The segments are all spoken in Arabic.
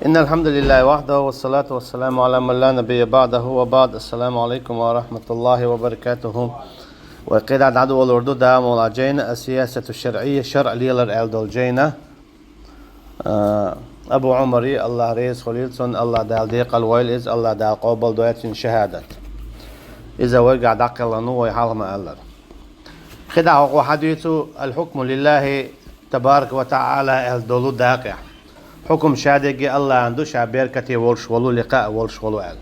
إن الحمد لله وحده والصلاة والسلام على من لا نبي بعده وبعد. السلام عليكم ورحمة الله وبركاته. وقيد عدو الأردو دام والعجينة السياسة الشرعية شرع ليلر الدولجينة أبو عمري الله ريس خليلسون الله دال ديق الويل إز الله دال قوبل دواتين شهادة إذا وقع دقل نو ويحالهم ألر خدع وحديث الحكم لله تبارك وتعالى الدولو داقع حكم شادق الله عنده شعبير كتي ولش ولو لقاء ولش ولو أل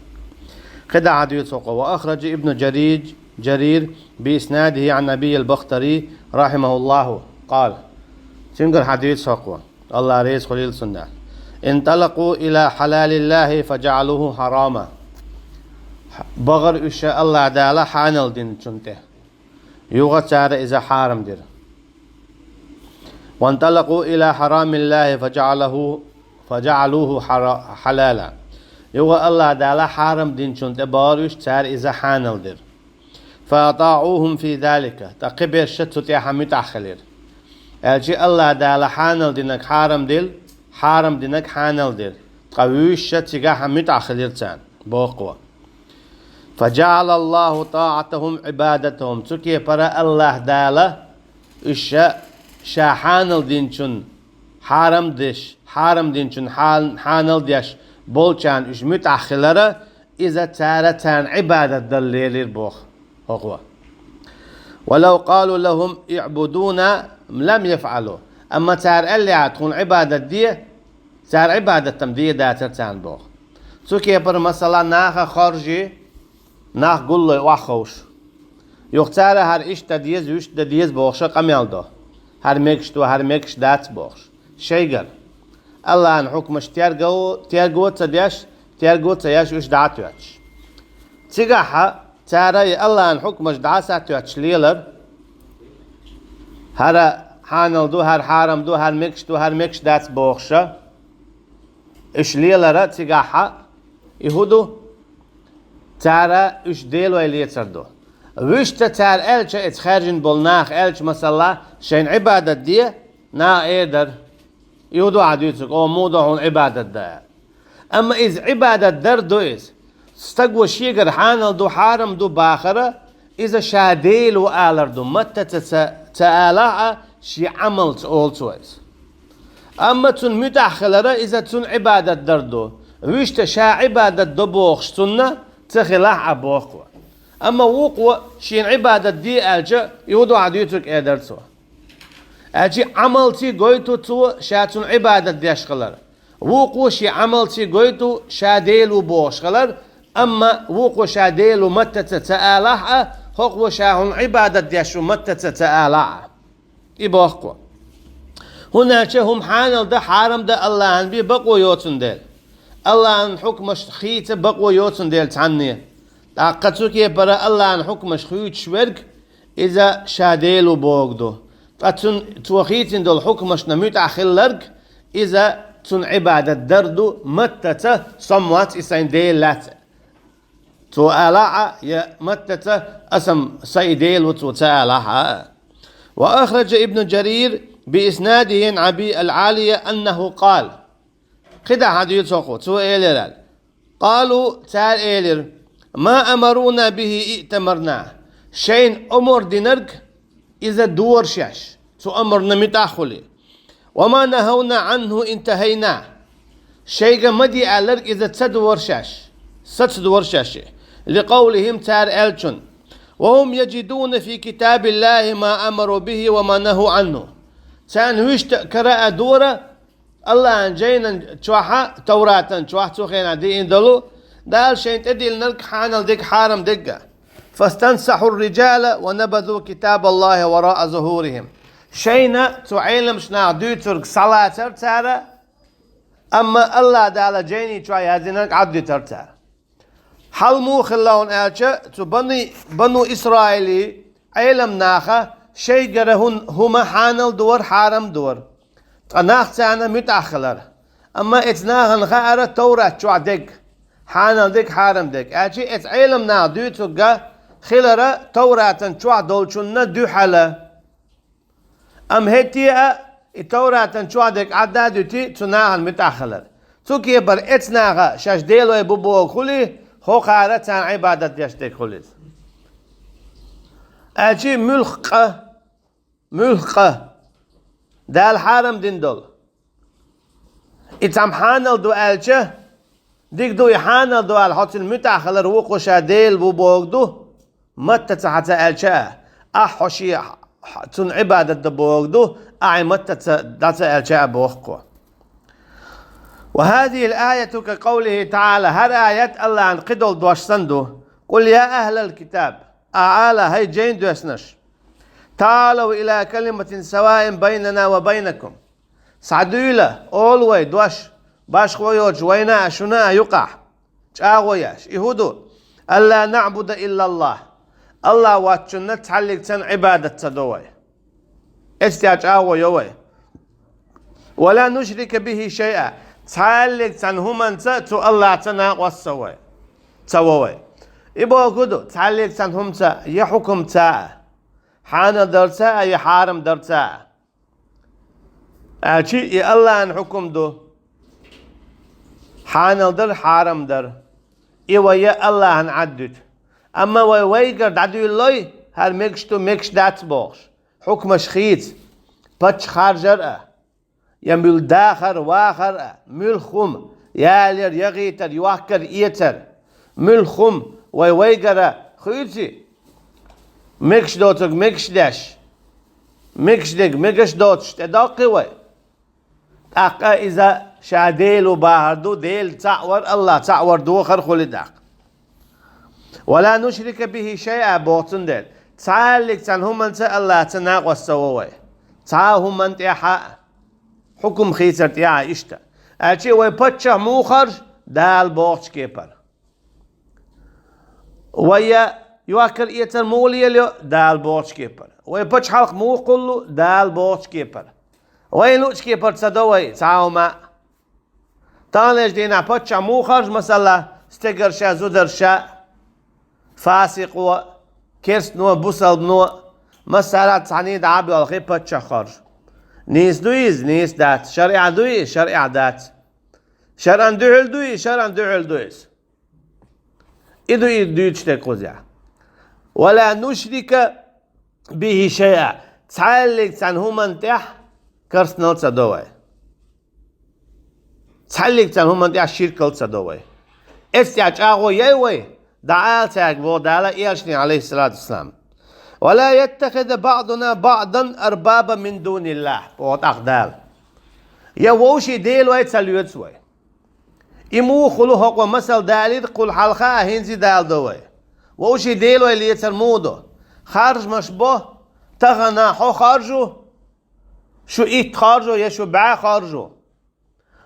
خدع حديث وأخرج ابن جرير بإسناده عن نبي البختري رحمه الله قال تنقل حديث سقوة الله ريس خليل سنة انطلقوا إلى حلال الله فجعلوه حراما بغر إشاء الله عدالة حانل دين چنته يغتار إذا حارم دير وانطلقوا إلى حرام الله فجعلوه حلالا يغا الله عدالة حارم دين چنته بغرش تار إذا حانل دير فأطاعوهم في ذلك تقبل شتت حميت أخلير الجي الله عدالة حانل دينك حارم دينك حانل دير قويش شتت حميت أخلير تان بوقوة فجعل الله طاعتهم عبادتهم تكي برا الله دالة شاحانل دينشن حارم دينشن حانل ديش بولشان إش متأخلرة إذا تارتان عبادة دليل بوخ هو ولو قالوا لهم يعبدون لم يفعلوا أما تار اللي عتكون عبادة دي تار عبادة تمدية داترتان بوخ تكي بر مثلا ناخ خارجي ناخ قول له واخوش يختار هر إيش تديز بوخشة قميل ده هر ميكش دات بوخش شيء الله عن حكمش تيرجو تياش إيش داتوش تيجاها تاري الله عن حكمش داتوش ليلر هر حانل دو هر حارم دو هر ميكش دات بوخشة إيش ليلر تيجاها يهودو تارا إيش ديلو اللي تردو ويش تار ألش إتخارجن بالناخ ألش مثلا شين عبادة دي نا إيدر يودو عديتك أو موضوعون عبادة دا أما إذ عبادة در دو إذ استقوى شيقر حانل دو حارم دو باخرة إذا شاديل وآلر دو متى تآلاء شي عمل تقولتو إذ أما تن متأخلرة إذا تن عبادة در دو ويش تشا عبادة دو بوخشتنا تخلاح أبوخوا أما وقوة شين عبادة دي ألجا يودو عديتك إدرتو أجي عملتي قويتو تو شاتون عبادة دي أشغلر وقوة شي عملتي قويتو شاديلو بوشغلر أما وقوة شاديلو متى تتآلح هقوة شاهن عبادة دي أشو متى تتآلح إبوخوا هنا هم حانل ده حارم ده الله عن بي بقوا يوتن ديل الله عن حكمش خيت بقوا يوتن ديل تعني طاقتك يبرا الله عن حكمش خيت شورك إذا شاديلو بوغدو فتن توخيتن دول حكمش نميت أخلرك إذا تن عبادة دردو متى صموات إسان ديلات تو آلاء يا متى أسم سيديل وتو تآلاء وأخرج ابن جرير بإسناده عن أبي العالية أنه قال خدع حديث سوقو تو إيلر قالوا تار إيلر ما أمرونا به ائتمرنا شين أمر دينرك إذا دور شاش تو أمرنا متأخلي وما نهونا عنه انتهينا شيء مدي ألرك إذا تدور شاش لقولهم تار ألشن وهم يجدون في كتاب الله ما أمروا به وما نهوا عنه تان ويش كراء دورة الله عن جينا تشوحا توراة تشوح تخينا دي اندلو دال شين تدل نلك حانل ديك حارم دقة فاستنصحوا الرجال ونبذوا كتاب الله وراء ظهورهم شينا تعلم شنا دوترك صلاة ترتارا أما الله دال جيني تشوي هذينك عبد ترتار حلمو خلاون آلشا بنو إسرائيلي علم ناخا شي قرهن هما حانل دور حارم دور تناخ تانا متأخلر أما اتناهن خارة توراة تشوع دق حانل دق حارم دق أجي اتعلم نا دوتوغا خلرة توراة تشوع دولشن دو حلا أم هتيا التوراة تشوع دق عدادتي تناهن متأخلر تكي بر اتناغا شاش ديلو ببوغ خلي خو خارتان عبادت يشتك خليز أجي ملقة دال حرم دين دول اتام حانل دو ألچه ديك دو يحانل دو الحوت المتاخل روقو شاديل ببوغ دو متى تحت ألچه أحوشي تن عبادة دبوغ دو أعي متى دات ألچه بوغكو. وهذه الآية كقوله تعالى هر آيات الله عن قدل دوش سندو قل يا أهل الكتاب أعالى هاي جين دوسنش تعالوا إلى كلمة سواء بيننا وبينكم سعدويلة أولوي دوش باش خويوش وينا شنا يقع شاغوياش يهودو ألا نعبد إلا الله الله واتشنا تحلق تن عبادة تدوي استياج آغو يوي ولا نشرك به شيئا تحلق تن هم تو الله تناقوا السوي تسوي إبو كدو تحلق تن هم يحكم تا حان درتا يحارم درتا أشي الله أن حكم دو حان در حارم در إيوه الله أن عدد أما ويقر دعدو الله هر مكش دات بوش حكم شخيت باتش خارجر يميل داخر واخر ملخم يالر يغيتر يوكر إيتر ملخم ويقر خيتي مكش دوتك مكش داش مكش دق مكش دوتش تداقي وي أقا إذا شاديل وباهردو ديل تعور الله تعور دوخر خلي داق ولا نشرك به شيئا بوطن ديل تعالك تن هم انت الله تناق والسووي تعاهم انت حق حكم خيسر تيا اشتا اشي وي بتشه موخر دال بوغش كيبر ويا يواكل ايتر مولي دال بوغش كيبر وي بتش حلق مو كله دال بوغش كيبر وي لوش كيبر تصدوي تعاوما تانيش دينا بتشه موخر مثلا استقر شا زودر شا فاسق و كيرس نو بوسل نو مسارات عنيد عابي والخي بتشه خرج نيس دويز نيس دات شريعة دويز شريعة دات شرعا دويل دويز شرعا دويل دويز إدو يدويج تكوزيا ولا نشرك به شيئا تعلق عن هم انتح كرس نلسا دوي تعلق عن هم انتح شرك لسا دوي استياج اغو يوي دعال تاك بو دالا إياشني عليه الصلاة والسلام ولا يتخذ بعضنا بعضا أربابا من دون الله بوت أقدال يا ووشي ديل وي تسليوت سوي إمو خلو حق مسل داليد قل حلقة هنزي دال دوي ووشي ديل وي اللي يترمودو خارج مشبه تغنى حو خارجو شو إيت خارجو يا شو باع خارجو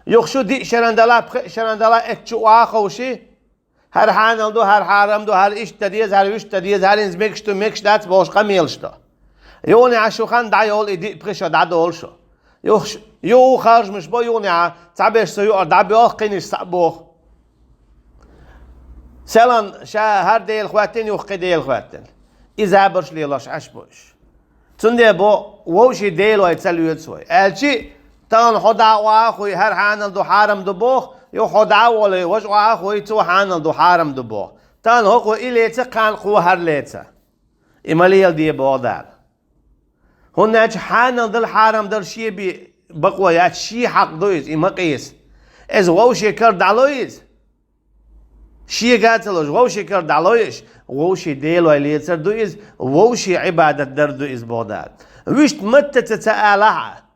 يخشو دي شرندلا اكتشو آخوشي هر حانل دو هر حارم دو هر إيش تديز هر ويش تديز هر إنز مكشتو مكش دات باش قميلشتو يوني عشو خان دعي هول إدي بخشو دعدو هولشو يو خارج مش بو يوني تعبيش سيو دعبي آخ قينيش سعبوخ سلان شا هر ديل خواتين يوخي ديل خواتين إذا برش ليلاش عشبوش تندي بو ووشي ديل ويتسلو يتسوي الشي تان خدا واخوي هر حانل دو حارم دو بوخ يو خدا ولا وجو اخوي تو حانل دو حارم دو بو تان هو إليتا قان قو هر ليتا إماليل دي بودار هناك حانل دل حارم دل شي بي بقوة يات شي حق دويز إمقيس إز ووشي كرد علويز شي قاتلوش ووشي كرد علويش ووشي ديلو إليتا دويز ووشي عبادة در دويز بودار ويشت متى تتآلها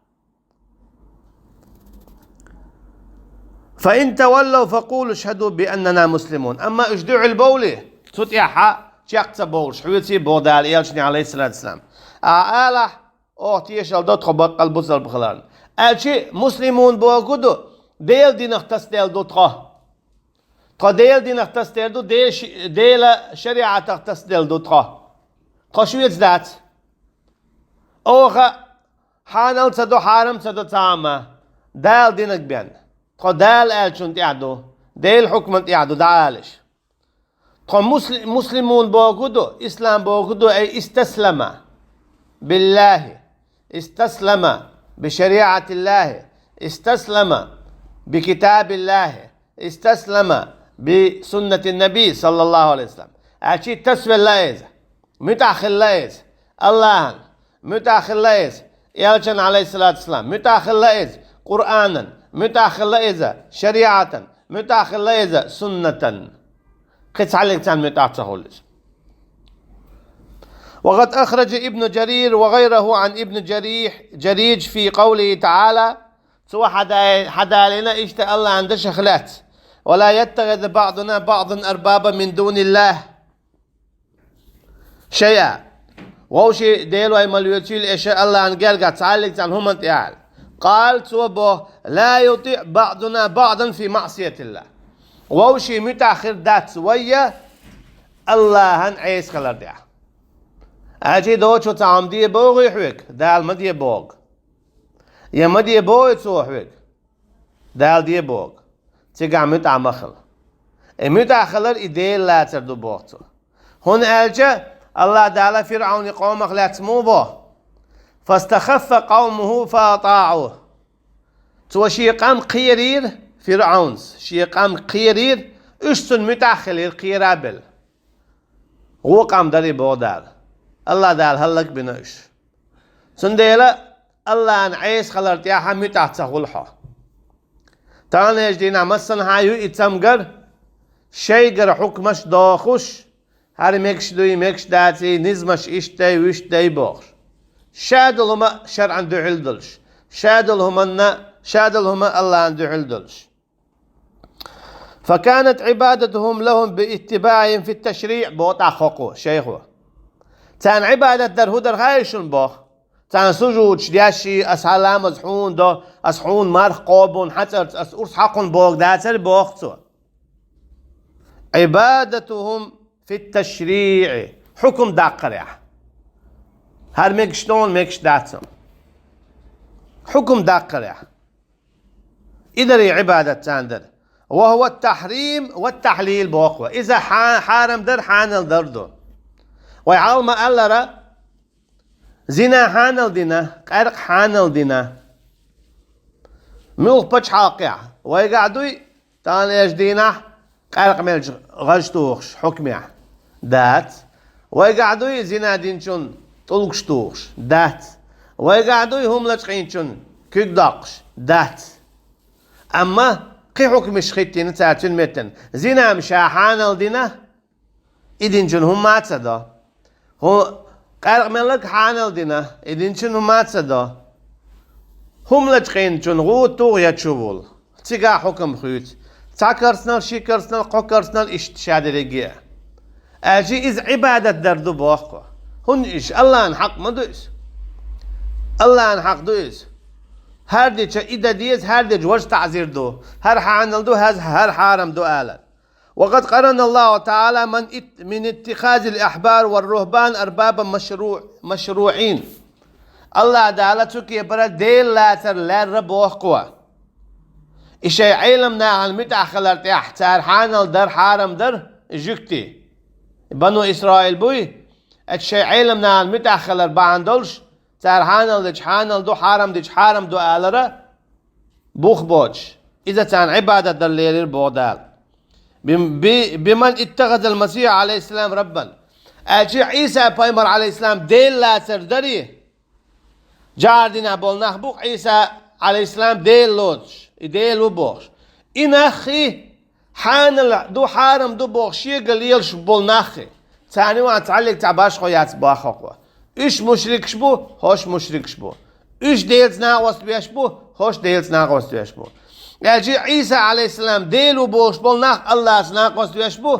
فإن تولوا فقولوا اشهدوا بأننا مسلمون أما اجدع البولي تطيحها تيقت بولش حويتي بودال إيالشني عليه الصلاة والسلام آلح تيش الدوت خبق البصر بخلان ألشي مسلمون بوكودو ديل دي نختص ديل دو تخا ديل دي نختص ديل دو ديل شريعة تختص ديل دو تخا شويت ذات أوخا حانل تدو حارم تدو تاما دال دينك بيان دال ألشون تيعدو ديل حكم تيعدو دعالش مسلمون بوكودو إسلام بوكودو أي استسلم بالله استسلم بشريعة الله استسلم بكتاب الله، استسلم بسنة النبي صلى الله عليه وسلم. أشي تسوى الليز متأخر الليز الله متأخر الليز يالشن عليه الصلاة والسلام، متأخر الليز قرآنا، متأخر الليز شريعة، متأخر الليز سنة. قص عليك كان متأخر. وقد أخرج ابن جرير وغيره عن ابن جريج في قوله تعالى: سوى حدا لنا اشتاء الله عند شخلات ولا يتخذ بعضنا بعضا أربابا من دون الله شيئا. ووشي ديلو اي مليوتيل اشياء الله عن قال قد تعلق عن هم انتعال. قال سوى لا يطيع بعضنا بعضا في معصية الله. ووشي متأخر دات سوية الله هن عيس خلر ديا. اجي دو شو تعم دي بوغ يحوك دال مدي بوغ يا مدي بوغ يتسو حوك دال دي بوغ تيقع متعمخل متأخلر إديل لا تردو بوغتو. هون ألجا الله تعالى فرعون قومك لا تموبه فاستخف قومه فأطاعوه. تو شيقام قيرير فرعون شيقام قيرير اشتن متأخلير قيرابل هو قام داري بودال الله دال هلك بنوش سنديلا الله ان عيس خلرت يا حمي تحتغلها تانا يجدينا مثلا هايو اتمقر شيقر حكمش داخش هر مكش دوي مكش داتي نزمش اشتاي وشتاي بوغش شادل هما شرعا دو علدلش شادل هما الله عن دو علدلش. فكانت عبادتهم لهم باتباعهم في التشريع بوطع خقو شيخو تان عبادة در هدر خايشن باخ تان سجود شدياشي اسهلام اسحون دو اسحون مرخ قوبون حتى اسورس حقون بوغ داتر بوغتو. عبادتهم في التشريع حكم داقريع هر مكشتون مكش داتم حكم داقريع إذا عبادة تاندر وهو التحريم والتحليل بوقوة. إذا حارم در حانل دردو ويعلم ألرا زنا حانل دينا قرق حانل دينا ملوخ بچ حاقع ويقعدوي تان يجدينا قرق ملج غجتوخش حكمي دات ويقعدوي زنا دينشون طلقشتوخش دات ويقعدوي هم لجقينشون كيقداقش دات. أما قي حكم شخيتين تاعتين متن زنا مشا حانل دينا إدينشون هم ما تصدا هو قرق ملك حانل دينا إدينشون هم ما تصدا هم لجقينشون غوتو يتشوول تيقا حكم خيوت تاكرسنال شيكرسنال قوكرسنال اشتشاد رجيع اجي از عبادة دردو بوخو هون ايش الله ان حق ما دويس الله ان حق دويس هر دي چه ايدا ديز هر دي جوش تعزير دو هر حانل دو هر حارم دو آلن. وقد قرن الله تعالى من اتخاذ الأحبار والرهبان أربابا مشروعين. الله تعالى تكي برا ديل لاتر لار بوخوا إشي علمنا عن متأخل ارتياح تار حانل در حارم در جكتي بنو إسرائيل بوي اتشي علمنا عن متأخل اربعان دولش تار حانل دج حانل دو حارم دج حارم دو آلرا بوخ بوش إذا كان عبادة در ليرير بودال بمن اتخذ المسيح عليه السلام ربا اجي عيسى بايمر عليه السلام ديل لاتر دري جاردنا بولناخ بوخ عيسى عليه السلام ديل لوتش ديل وبوخش إن أخي حانل دو حارم دو بوخشي قليلش بولناخي ثاني وان تعلق تعباش خويات باخوكوا إيش مشركش بو هوش مشركش بو إيش ديلز ناقوست بيش بو هوش ديلز ناقوست بيش بو يجي عيسى عليه السلام ديل وبوخش بولناخ الله ناقوست بيش بو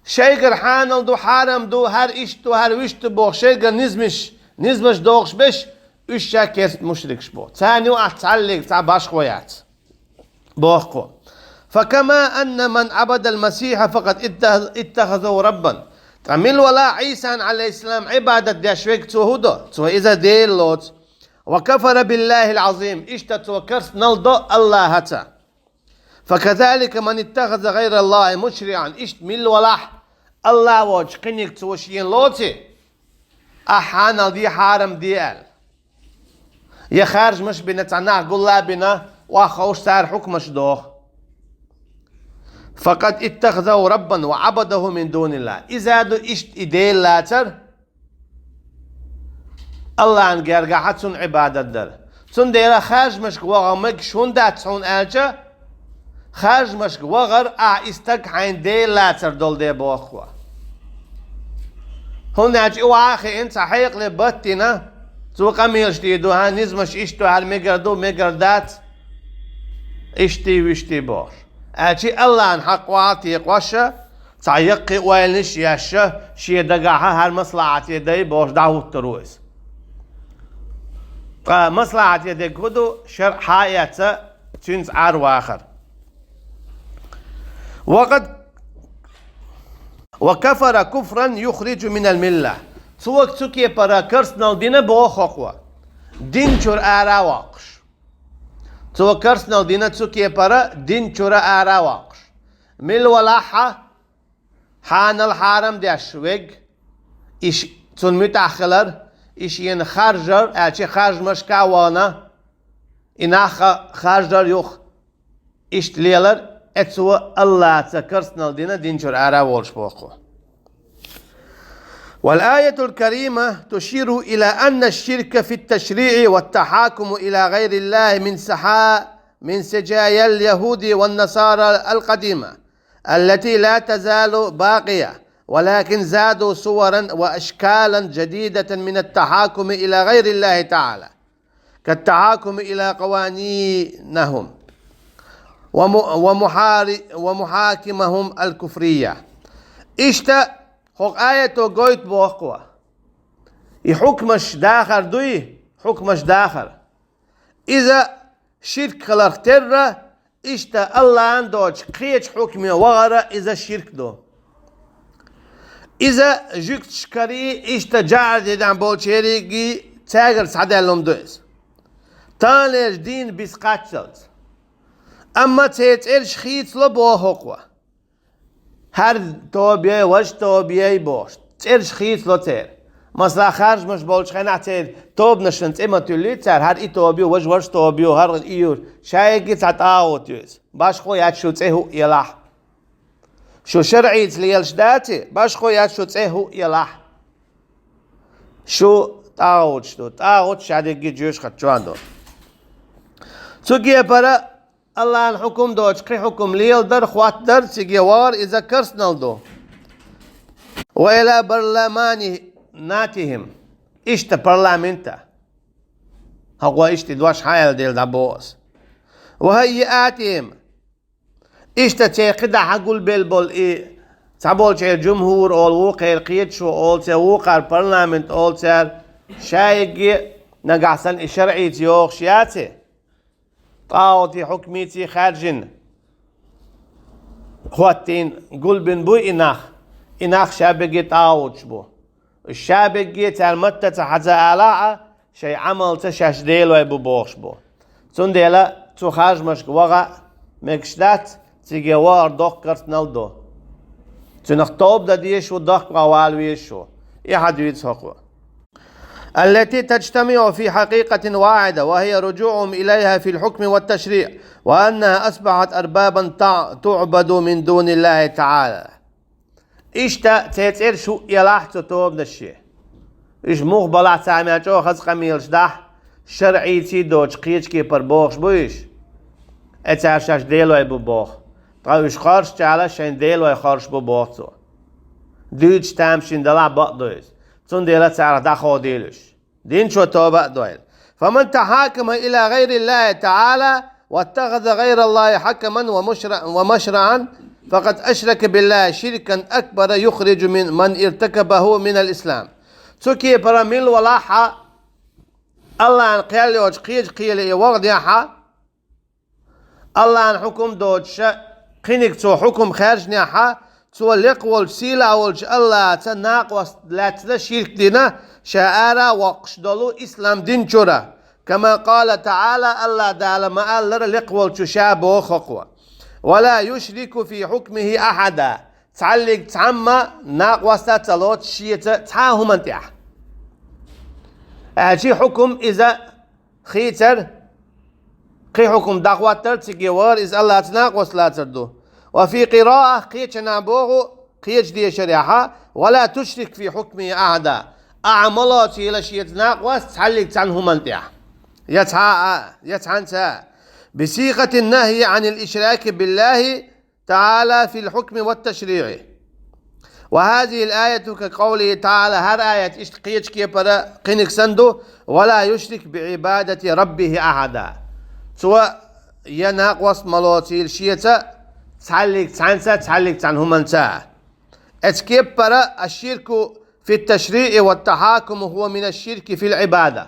شيقر حانل دو حارم دو هر إيش دو هر ويش دو بوخ شيقر نزمش دوخش بيش إيش شاكرت مشركش بو ثاني وان تعلق تعباش خويات بوخو. فكما أن من عبد المسيح فقد اتخذه ربا تعمل ولا عيسى عليه السلام عبادة داشويك توهدو تو إذا ديل لوت وكفر بالله العظيم اشتتوكرس نلدو الله هتا. فكذلك من اتخذ غير الله مشرعا اشتمل ولا الله وجه قنيك توشيين لوتي أحانا دي حارم ديال يا خارج مش بنا تعناه قول لا بنا وخوش صار حكمش دوخ فقد اتخذوا ربا وعبده من دون الله إذا دو إشت إديل لاتر الله أن قرقحت سن عبادة در سن ديرا خارج مشك وغمك شون دات سون آلجا خارج مشك وغر استك حين ديل لاتر دول دي بوخوا هون اج واخي انت حيق لبتنا تو قميرش دو ها نزمش اشتو هر مقردو مقردات اشتي وشتي بوش اجي الله ان حق وعطي قوشة تعيقي ويلنش ياشة شي دقاها هر مصلحة يدي بوش دعوة ترويس مصلحة يدي كدو شرع حياته تنس عار واخر وكفر كفرا يخرج من الملة سوك تسوكي برا كرسنال دينا بوخوخوا دين چور آرا واقش سوك كرسنال دينا تسوكي برا دين چور آرا واقش مل ولاحة حان الحرم داشويق إش تون متأخلر إش ين خارجر أشي خارج مشكا وانا إنا خارجر يوخ إش تليلر اتسو الله تكرسنال دينا دين چور آرا والش بوخوا والآية الكريمة تشير إلى أن الشرك في التشريع والتحاكم إلى غير الله من سجايا اليهود والنصارى القديمة التي لا تزال باقية ولكن زادوا صورا وأشكالا جديدة من التحاكم إلى غير الله تعالى كالتحاكم إلى قوانينهم ومحاكمهم الكفرية إشتا خوك آية قويت بوقوة يحكمش داخر دوي حكمش داخر إذا شرك خلقتر إشتا الله عندوش قيش حكمي وغرة إذا شرك دو إذا جيكت شكري إشتا جعل يدعم بولشيريكي تاغر سعدالهم دويس تانيش دين بسقاتشلت أما تيتيرش خيط لبوهقوة هر توبيه وش توبيه بوش تيرش خيط لو تير مثلا خارج مش بولش خينا تير توب نشنت اما تولي تير هر اي توبيه وش توبيه هر ايور شايقي تعطاوت يوز باش خو ياتشو تيهو يلاح شو شرعي تليلش داتي باش خو ياتشو تيهو يلاح شو تاوت شادقي جوش خدشواندو تسوكي برا الله الحكم دوش قي حكم ليل در خوات در سيجوار إذا كرسنال دو وإلى برلماناتهم إشتا برلمانتا هو إشتا دواش حايل ديل دابوس وهيئاتهم إشتا تيقدا حقول بالبول إيه تابول شير جمهور أول وقير قيدشو أول تيوقع البرلمان أول تير شايقي نقعسن الشرعي تيوخ شياتي طاوتي حكميتي خارجن خواتين قول بن بو إناخ شابقي طاوتش بو الشابقي تالمتة تحزا آلاعة شي عمل تشاش ديلو يبو بوخش بو تون ديلا تو خارج مشك وغا مكشدات تيجي وار دوخ كرتنال دو تنخ طوب دا ديشو دوخ قوالويشو يحدويت حقوة التي تجتمع في حقيقة واحدة وهي رجوعهم إليها في الحكم والتشريع وأنها أصبحت أربابا تعبد من دون الله تعالى إشتا تيتير شو يلاحظ توب دشي إش مغبلع تعمل جو خز قميلش دح شرعي تي دوش قيش كي پر بوخش بويش اتعشاش ديلو يبو بوخ طاوش خارش تعالى شين ديلو يخارش بو بوخ دوش تامشين دلع بقدويس تون ديلا تعرف داخو ديلش دين شو توبة دويل فمن تحاكم إلى غير الله تعالى واتخذ غير الله حكما ومشرعا فقد أشرك بالله شركا أكبر يخرج من ارتكبه من الإسلام سكي براميل ولاحة الله أن قيل يوج قيل يوغد يحا الله أن حكم دوج قينك تو حكم خارج نيحا تو لقول سيلا ولج الله تناق لا تشرك دينا شعارا وقشدلو اسلام دين جورا كما قال تعالى الله تعالى ما قال لقول تشابه خقوة ولا يشرك في حكمه احدا تعلق تعمى ناق وستاتلوت شيته تعاهم انتح اجي حكم اذا خيتر قي حكم دعوة تيجي ور إز الله تناقص لا تردو. وفي قراءة قيتش نابوغو قيتش دي شريحة ولا تشرك في حكمه أحدا أعملاتي لشي تناقص تحلق عنه منتع يتعنسى بصيغة النهي عن الإشراك بالله تعالى في الحكم والتشريع. وهذه الآية كقوله تعالى هر آية اشتقيتش كي برا قينك سندو ولا يشرك بعبادة ربه أحدا سواء يناقص ملوتي الشيطة تحلق عنه منتع اتكيب برا الشرك في التشريع والتحاكم هو من الشرك في العبادة.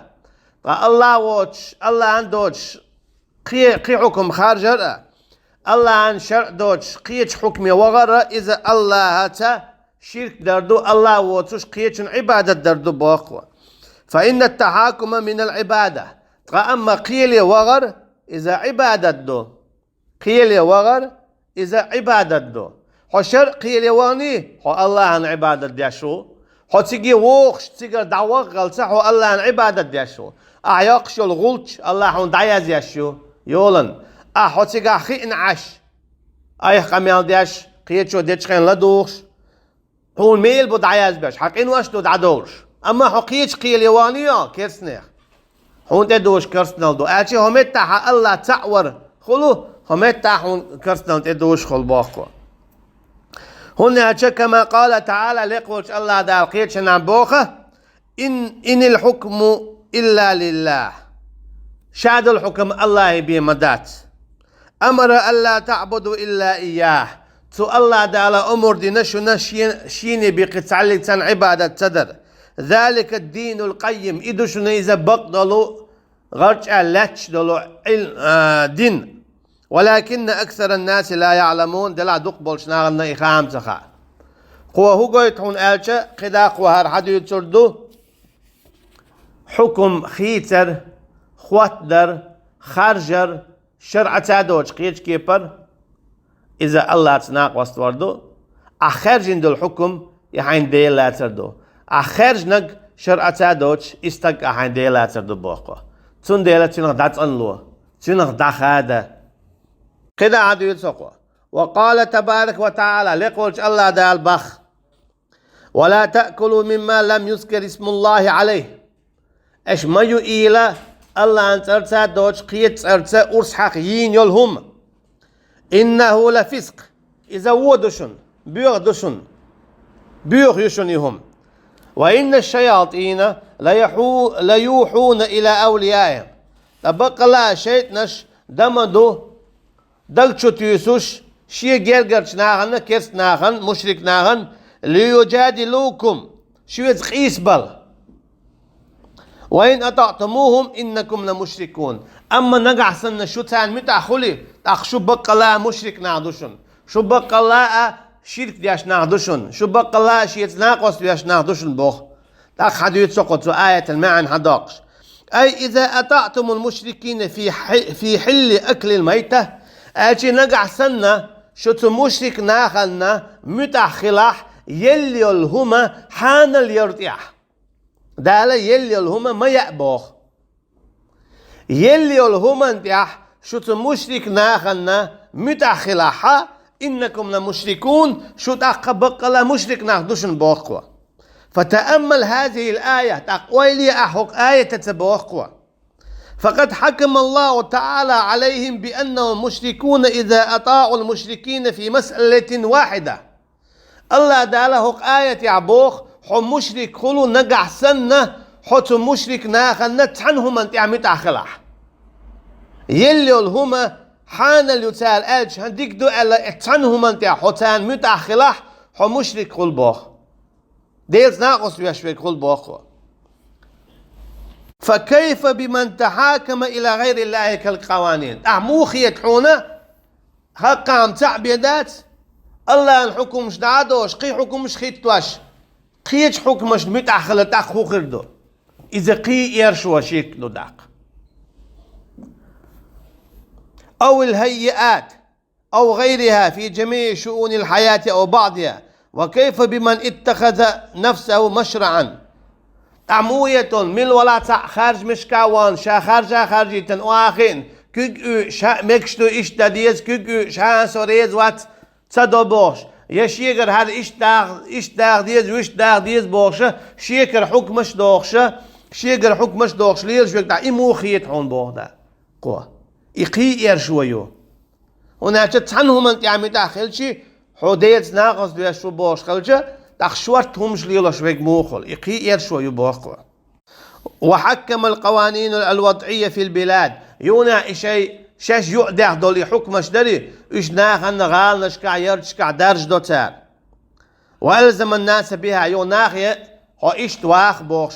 الله واتش الله عندوش قي حكم خارج الله عن شرع دوتش قيتش حكمي وغرة إذا الله هتا شرك دردو الله واتش قيتش عبادة دردو بأقوى. فإن التحاكم من العبادة أما قيل وغر إذا عبادة دو قيل وغر إذا عبادة دو هو شرع قيل واني هو الله عن عبادة ديشو هو تيجي ووخش تيجي دعوة غلطة هو الله عن عبادة ديشو أعيقش الغلط الله عن دعيز يشو يولن هو تيجي خين عش أي خميل ديش قيتشو ديش خين لدوخش هو الميل بدعيز بيش حقين واش دو دعدورش أما هو قيتش قيل يوانيا كيرسنيخ هون تدوش كرسنال دو أشي هم يتاح الله تعور خلو هم يتاح هون كرسنال تدوش خل باخو هون أشي كما قال تعالى لقوش الله دا قيتش نعبوخه إن الحكم إلا لله شاد الحكم الله بمدات أمر ألا تعبدوا إلا إياه تو الله دا أمر دي نشو نشيني بقتعلق تن عبادة تدر ذلك الدين القيم إذا شنو إذا بقدلوا غرج لاتش دلو دين ولكن أكثر الناس لا يعلمون دلع دقبل شناغلنا إخام تخا قوة هو قويت هون آلشة قدا قوة هر حدو يتردو حكم خيتر خواتدر خارجر شرع تادوش قيتش كيبر إذا الله تناق وستوردو أخرجن دو الحكم يحين دي لا تردو أخرج نق شرع تادوش استق أحين دي لا تردو بوقو تون دي لا تنغ دات أنلو تنغ داخادة قدا عدو يتسقو. وقال تبارك وتعالى لقولش الله دا البخ ولا تأكلوا مما لم يذكر اسم الله عليه اش ما يؤيلا الله أن ترسى دوش قيت ترسى أرس حقيين يلهم إنه لفسق إذا ودشن بيغ يشن يهم وإن الشياطين ليوحون إلى أوليائهم تبقى لا شيء نش دمدو دلشو تيسوش شي جرجرش ناغن كيرس ناغن مشرك ناغن ليجادلوكم شو يتقيس بل وإن أطعتموهم إنكم لمشركون أما نقع سنة شو تان متى خلي شو بقى لا مشرك ناغدوشن شو بقى لا شرك دياش ناغدوشن شو بقى لا شيء ناقص دياش ناغدوشن بوخ تاخ حديث سقط آية المعن حداقش أي إذا أطعتم المشركين في حل أكل الميتة أجي نقع سنة شو مشرك ناخلنا متأخلاح يلي الهما حان اليرتيح دالا يلي الهما ما يأبوخ يلي الهما انتيح شو مشرك ناخلنا متأخلاح إنكم لمشركون شو تقبق لا مشرك ناخدوشن بوخوا. فتأمل هذه الآية تقوي لي أحق آية تتبوخوا. فقد حكم الله تعالى عليهم بأنهم مشركون إذا أطاعوا المشركين في مسألة واحدة. الله داله آية يعبوخ حم مشرك خلو نقع سنة حت مشرك ناخن عنهم أنت عمت أخلاح يلي الهما حان اليتال ألج هنديك دو ألا عنهم أنت حتان مت أخلاح حم مشرك خل بوخ ديلز ناقص بيشويك خل بوخ. فكيف بمن تحاكم إلى غير الله كالقوانين أعموخي يتحونا هقام تعبيدات الله الحكم مش دعادوش قي حكم مش خيتواش قيش حكم مش متأخلة تأخو خردو إذا قي يرشوا شكلو داق أو الهيئات أو غيرها في جميع شؤون الحياة أو بعضها. وكيف بمن اتخذ نفسه مشرعا أعموية من ولا خارج مشكاوان شا خارجا خارجية وآخين كيك شا مكشتو إيش تديز كيك شا سوريز وات تصدو بوش يشيكر هذا إيش داغ ديز وإيش داغ ديز بوشة شيكر حكمش دوخشة شيكر حكمش دوخش ليل شويك دا إمو خيط حون بوه دا قوة إقي إير شويو هنا تتعنهم أنت عمي داخل شي حوديت ناقص بيا شو بوش خلجة تخشوات همش ليلا شويك موخل إقي إير شويو بوه وحكم القوانين الوضعية في البلاد يونا شيء شاش يؤدع دولي حكمش دلي إيش ناخن غال نشكع يرشكع درج دوتار وألزم الناس بها يوناخي هو إيش تواخ بوش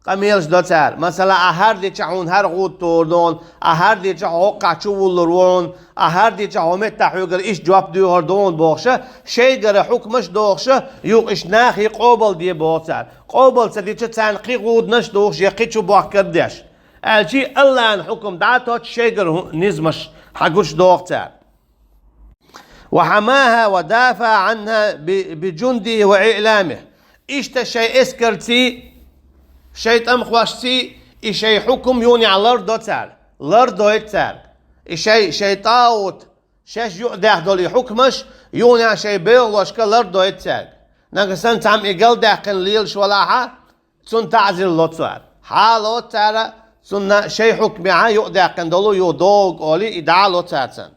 قميلش دوتار مثلا أهار دي تشعون هر غود توردون أهار دي تشعو قاچو لرون أهار دي تشعو متى حيقر إيش جواب دي هردون بوخشة شيء قرى حكمش دوخشة يوق إيش ناخي قوبل دي بوتار قوبل سدي تشان قي غود نش دوخش يقيتشو بوخ كردش الشي الله الحكم دعتوش شيء قرى نزمش حقوش دوختار وحماها ودافع عنها بجنده وإعلامه إيش تشي إسكرتي شيء تمخواشتي إشي حكم يوني على الأرض دوتار الأرض دوتار إشي طاوت شاش يؤدح دولي حكمش يوني على شي بيغلوش كالأرض دوتار نقصان تعم إقل داقن ليل شولاحا تون تعزل لوتار حالو تارا تون شي حكمي عا يؤدحن دولو يودوغ أولي إدعا لوتار تن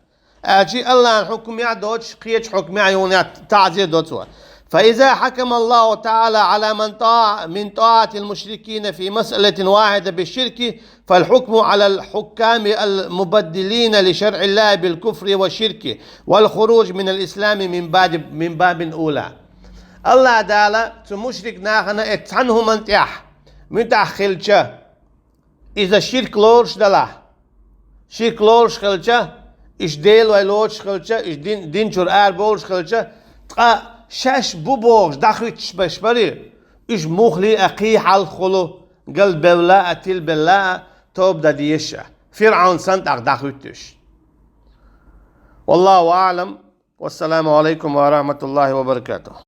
أجي الله الحكم يعدوش قيتش حكمي عا يوني تعزل دوتار فإذا حكم الله تعالى على من طاعة المشركين في مسألة واحدة بالشرك فالحكم على الحكام المبدلين لشرع الله بالكفر والشرك والخروج من الإسلام من باب أولى الله تعالى تمشرك ناخنا اتعنهم انتيح متأخلش إذا الشرك لورش دله شرك لورش خلشه إش ديل ويلورش خلشه إش دين شرعار بولش خلشه شاش بوبوش داخلش بشبري إيش مخلي أقي حال خلو قلب بلا أتيل بلا توب دا ديشة فرعون سنت داخلتش والله أعلم والسلام عليكم ورحمة الله وبركاته.